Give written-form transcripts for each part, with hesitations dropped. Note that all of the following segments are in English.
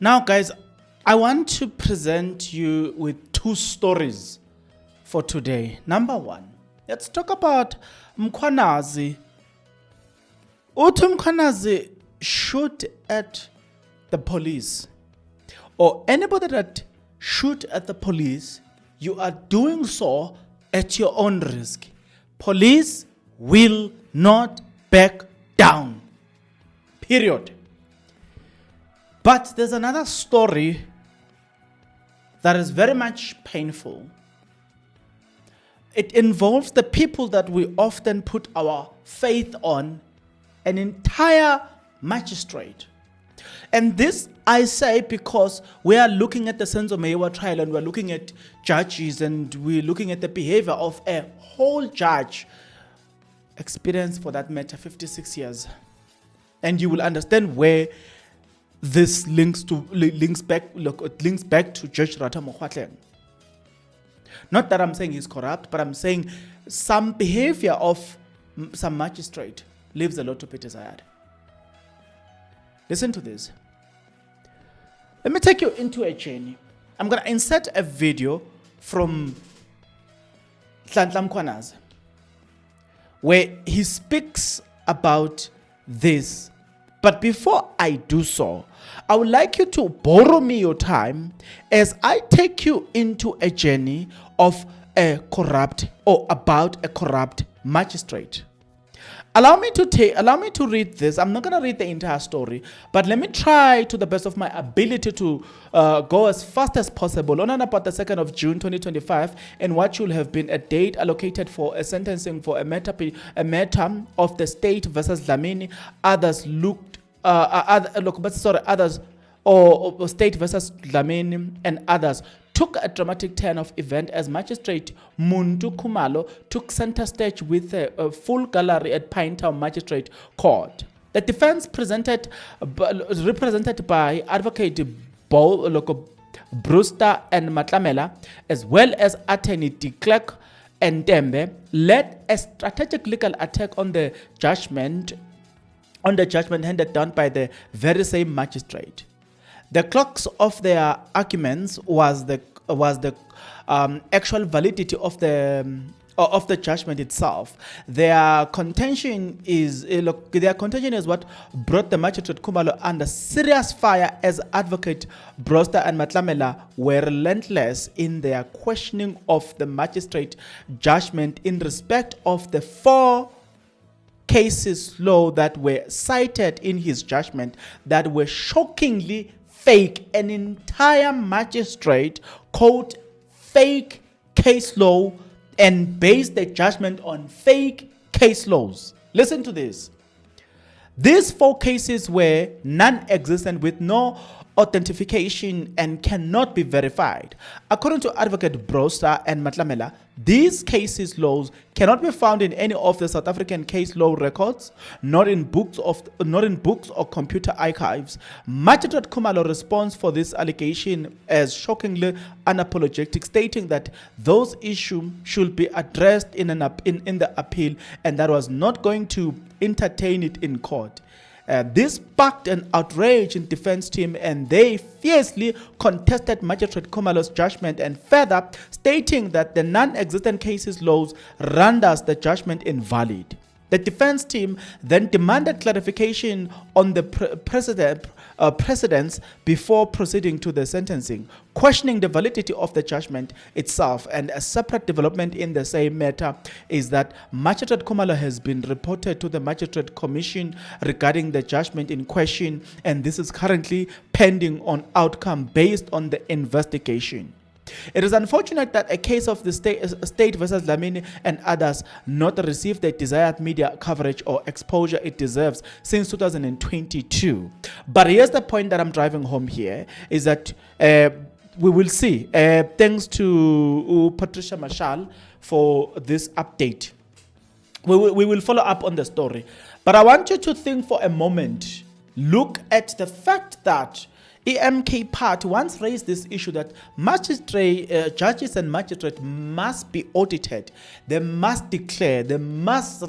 Now, guys, I want to present you with two stories for today. Number one, let's talk about Mkwanazi. Mkwanazi shoot at the police, or anybody that shoot at the police, you are doing so at your own risk. Police will not back down. Period. But there's another story that is very much painful. It involves the people that we often put our faith on, an entire magistrate. And this I say because we are looking at the Senzo Meyiwa trial, and we're looking at judges, and we're looking at the behavior of a whole judge, experience for that matter 56 years. And you will understand where this links back to Judge Rata Mokgwatleng. Not that I'm saying he's corrupt, but I'm saying some behavior of some magistrate leaves a lot to be desired. Listen to this. Let me take you into a journey. I'm going to insert a video from Mkwanazi where he speaks about this. But before I do so, I would like you to borrow me your time as I take you into a journey of a corrupt, or about a corrupt magistrate. Allow me to read this. I'm not going to read the entire story, but let me try to the best of my ability to go as fast as possible. On and about the 2nd of June 2025, and what should have been a date allocated for a sentencing for a matter of the state versus Lamini. Others or state versus Lamini and others took a dramatic turn of event as Magistrate Muntu Khumalo took center stage with a full gallery at Pinetown Magistrate Court. The defense represented by Advocate Brewster and Matlamela, as well as Attorney de Klerk and Dembe, led a strategic legal attack on the judgment handed down by the very same magistrate. The crux of their arguments was the actual validity of the judgment itself. Their contention is what brought the magistrate Khumalo under serious fire, as Advocate Brewster and Matlamela were relentless in their questioning of the magistrate judgment in respect of the 4 cases law that were cited in his judgment that were shockingly fake. An entire magistrate quote fake case law and based the judgment on fake case laws. Listen to this. These 4 cases were non-existent with no authentication and cannot be verified. According to Advocate Brewster and Matlamela, these cases laws cannot be found in any of the South African case law records, not in books or computer archives. Magistrate Khumalo responds for this allegation as shockingly unapologetic, stating that those issues should be addressed in the appeal, and that was not going to entertain it in court. This sparked an outrage in defense team, and they fiercely contested Magistrate Khumalo's judgment, and further stating that the non-existent cases laws renders the judgment invalid. The defense team then demanded clarification on the precedents before proceeding to the sentencing, questioning the validity of the judgment itself. And a separate development in the same matter is that Magistrate Khumalo has been reported to the Magistrate Commission regarding the judgment in question, and this is currently pending on outcome based on the investigation. It is unfortunate that a case of the state versus Lamini and others not received the desired media coverage or exposure it deserves since 2022. But here's the point that I'm driving home here, is that we will see. Thanks to Patricia Marshall for this update. We will follow up on the story. But I want you to think for a moment. Look at the fact that EMK part once raised this issue that judges and magistrates must be audited. They must declare. They must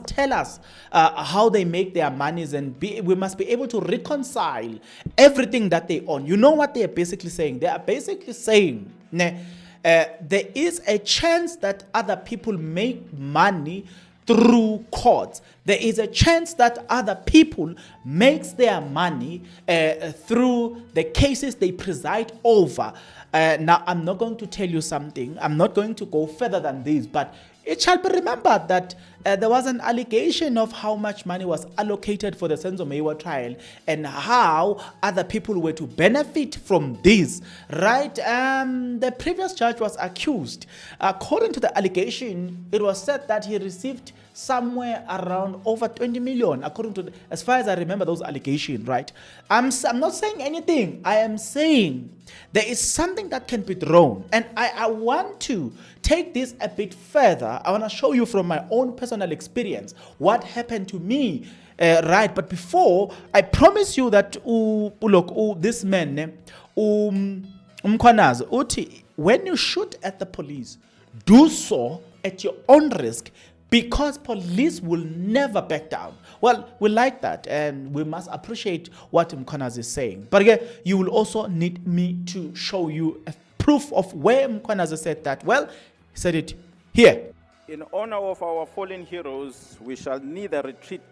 tell us how they make their monies, and we must be able to reconcile everything that they own. You know what they are basically saying? They are basically saying, there is a chance that other people make money through courts. There is a chance that other people makes their money through the cases they preside over. Now, I'm not going to tell you something. I'm not going to go further than this, but it shall be remembered that there was an allegation of how much money was allocated for the Senzo Meyiwa trial and how other people were to benefit from this, right? The previous judge was accused. According to the allegation, it was said that he received somewhere around over 20 million, according to, as far as I remember those allegations, right? I'm not saying anything. I am saying there is something that can be drawn, and I want to take this a bit further. I want to show you from my own personal experience what happened to me, right? But before, I promise you that this man, Mkwanazi, uthi, when you shoot at the police, do so at your own risk, because police will never back down. Well, we like that, and we must appreciate what Mkwanazi is saying. But again, you will also need me to show you a proof of where Mkwanazi said that. Well, he said it here. In honor of our fallen heroes, we shall neither retreat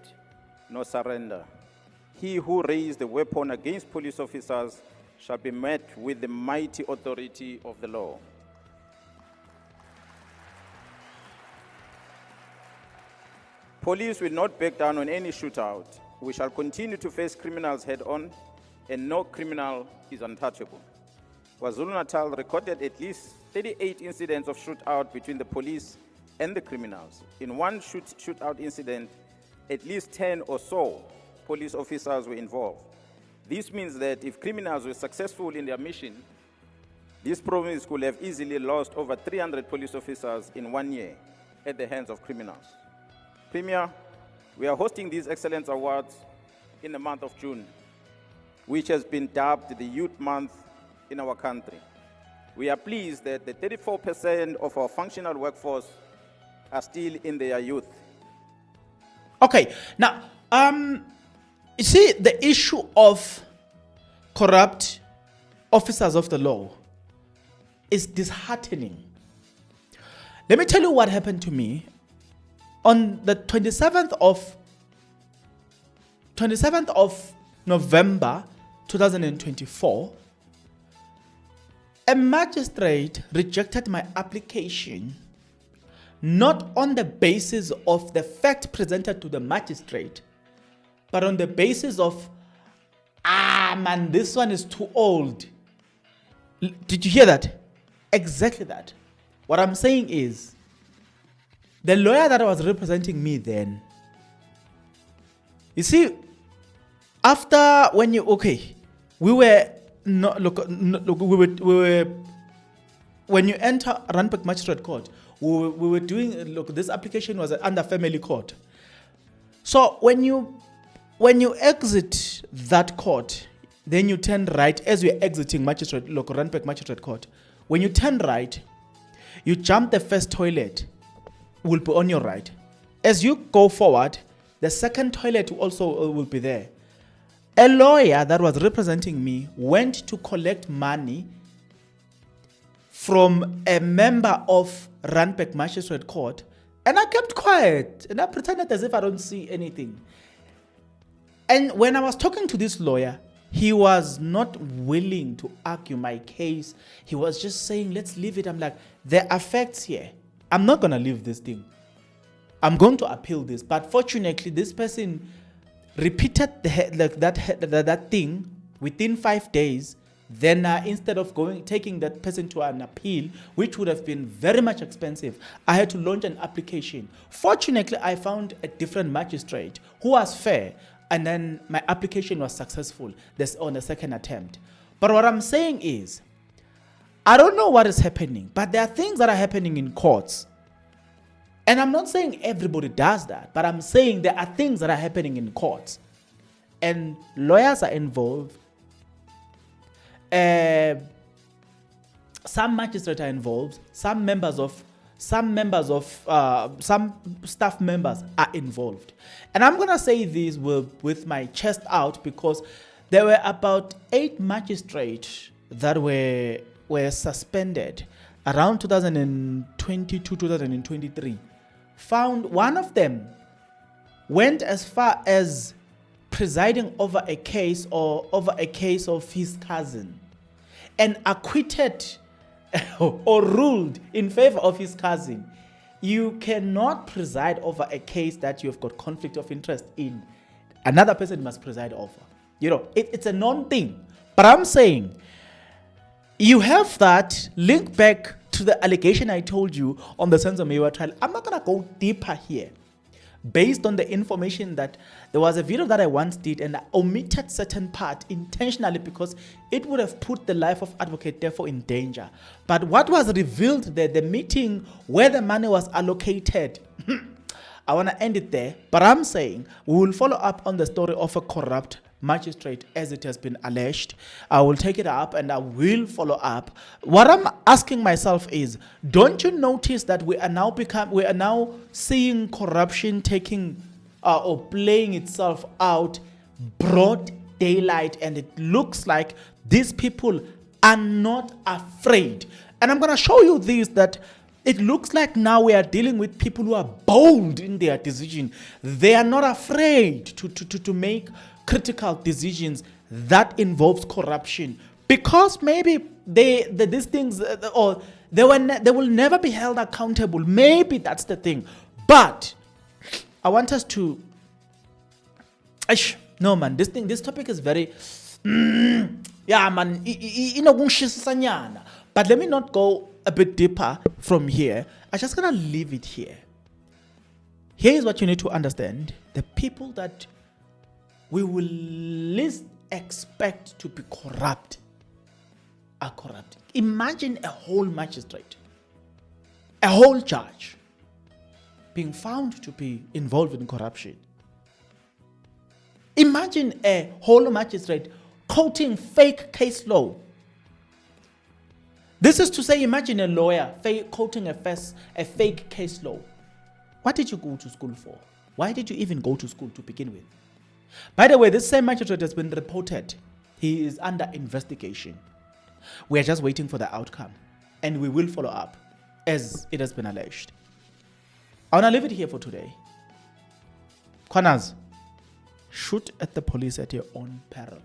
nor surrender. He who raised the weapon against police officers shall be met with the mighty authority of the law. Police will not back down on any shootout. We shall continue to face criminals head-on, and no criminal is untouchable. KwaZulu-Natal recorded at least 38 incidents of shootout between the police and the criminals. In one shootout incident, at least 10 or so police officers were involved. This means that if criminals were successful in their mission, this province could have easily lost over 300 police officers in 1 year at the hands of criminals. Premier, we are hosting these Excellence Awards in the month of June, which has been dubbed the Youth Month in our country. We are pleased that the 34% of our functional workforce are still in their youth. Okay, now, you see, the issue of corrupt officers of the law is disheartening. Let me tell you what happened to me. On the 27th of November 2024, a magistrate rejected my application not on the basis of the fact presented to the magistrate, but on the basis of, man, this one is too old. Did you hear that? Exactly that. What I'm saying is, the lawyer that was representing me then, you see, after when you, we were, when you enter Randburg Magistrate Court, we were doing, this application was under family court. So when you exit that court, then you turn right as you're exiting Randburg Magistrate Court. When you turn right, you jump the first toilet, will be on your right. As you go forward, the second toilet also will be there. A lawyer that was representing me went to collect money from a member of Randburg Magistrate Court, and I kept quiet and I pretended as if I don't see anything. And when I was talking to this lawyer, he was not willing to argue my case. He was just saying, let's leave it. I'm like, there are facts here. I'm not going to leave this thing. I'm going to appeal this. But fortunately, this person repeated that thing within 5 days. Then instead of taking that person to an appeal, which would have been very much expensive, I had to launch an application. Fortunately, I found a different magistrate who was fair, and then my application was successful on the second attempt. But what I'm saying is, I don't know what is happening, but there are things that are happening in courts. And I'm not saying everybody does that, but I'm saying there are things that are happening in courts. And lawyers are involved, some magistrates are involved, some staff members are involved. And I'm gonna say this with my chest out, because there were about 8 magistrates that were suspended around 2022, 2023. Found one of them went as far as presiding over a case of his cousin, and acquitted or ruled in favor of his cousin. You cannot preside over a case that you've got conflict of interest in. Another person must preside over. It's a non-thing. But I'm saying, you have that link back to the allegation I told you on the Senzo Mewa trial. I'm not going to go deeper here, based on the information that there was a video that I once did and I omitted certain part intentionally because it would have put the life of Advocate Tefo in danger. But what was revealed there, the meeting where the money was allocated, I want to end it there. But I'm saying we will follow up on the story of a corrupt magistrate as it has been alleged. I will take it up and I will follow up. What I'm asking myself is, don't you notice that we are now seeing corruption taking or playing itself out broad daylight, and it looks like these people are not afraid. And I'm going to show you this, that it looks like now we are dealing with people who are bold in their decision. They are not afraid to make critical decisions that involves corruption, because maybe these things or they will never be held accountable. Maybe that's the thing. But I want us to no man, this topic is very yeah man, but let me not go a bit deeper from here. I'm just gonna leave it here. Here is what you need to understand: the people that we will least expect to be corrupt are corrupt. Imagine a whole magistrate, a whole judge being found to be involved in corruption. Imagine a whole magistrate quoting fake case law. This is to say, imagine a lawyer quoting a fake case law. What did you go to school for? Why did you even go to school to begin with? By the way, this same magistrate has been reported. He is under investigation. We are just waiting for the outcome, and we will follow up as it has been alleged. I want to leave it here for today. Mkwanazi, shoot at the police at your own peril.